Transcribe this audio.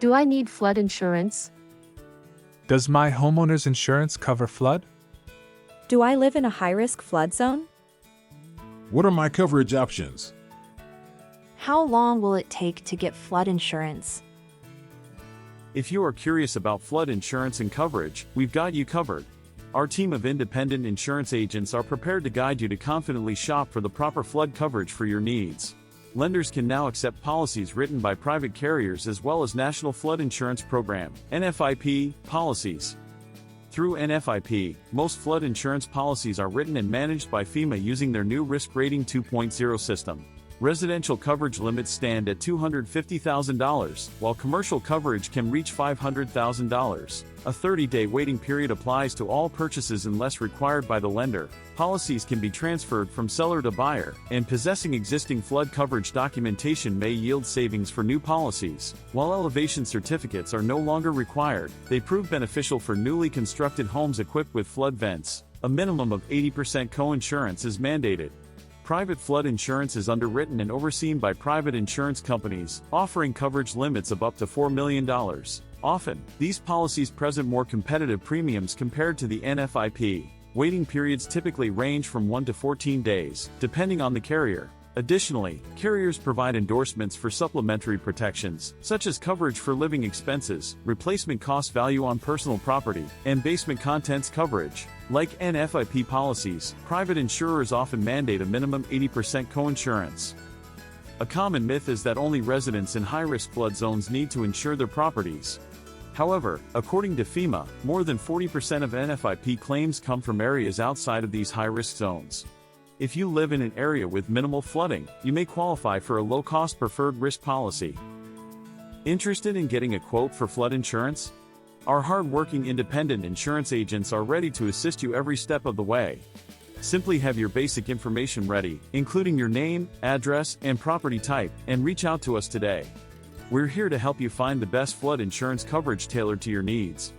Do I need flood insurance? Does my homeowner's insurance cover flood? Do I live in a high-risk flood zone? What are my coverage options? How long will it take to get flood insurance? If you are curious about flood insurance and coverage, we've got you covered. Our team of independent insurance agents are prepared to guide you to confidently shop for the proper flood coverage for your needs. Lenders can now accept policies written by private carriers as well as National Flood Insurance Program (NFIP) policies. Through NFIP, most flood insurance policies are written and managed by FEMA using their new Risk Rating 2.0 system. Residential coverage limits stand at $250,000, while commercial coverage can reach $500,000. A 30-day waiting period applies to all purchases unless required by the lender. Policies can be transferred from seller to buyer, and possessing existing flood coverage documentation may yield savings for new policies. While elevation certificates are no longer required, they prove beneficial for newly constructed homes equipped with flood vents. A minimum of 80% co-insurance is mandated. Private flood insurance is underwritten and overseen by private insurance companies, offering coverage limits of up to $4 million. Often, these policies present more competitive premiums compared to the NFIP. Waiting periods typically range from 1 to 14 days, depending on the carrier. Additionally, carriers provide endorsements for supplementary protections, such as coverage for living expenses, replacement cost value on personal property, and basement contents coverage. Like NFIP policies, private insurers often mandate a minimum 80% co-insurance. A common myth is that only residents in high-risk flood zones need to insure their properties. However, according to FEMA, more than 40% of NFIP claims come from areas outside of these high-risk zones. If you live in an area with minimal flooding, you may qualify for a low-cost preferred risk policy. Interested in getting a quote for flood insurance? Our hard-working independent insurance agents are ready to assist you every step of the way. Simply have your basic information ready, including your name, address, and property type, and reach out to us today. We're here to help you find the best flood insurance coverage tailored to your needs.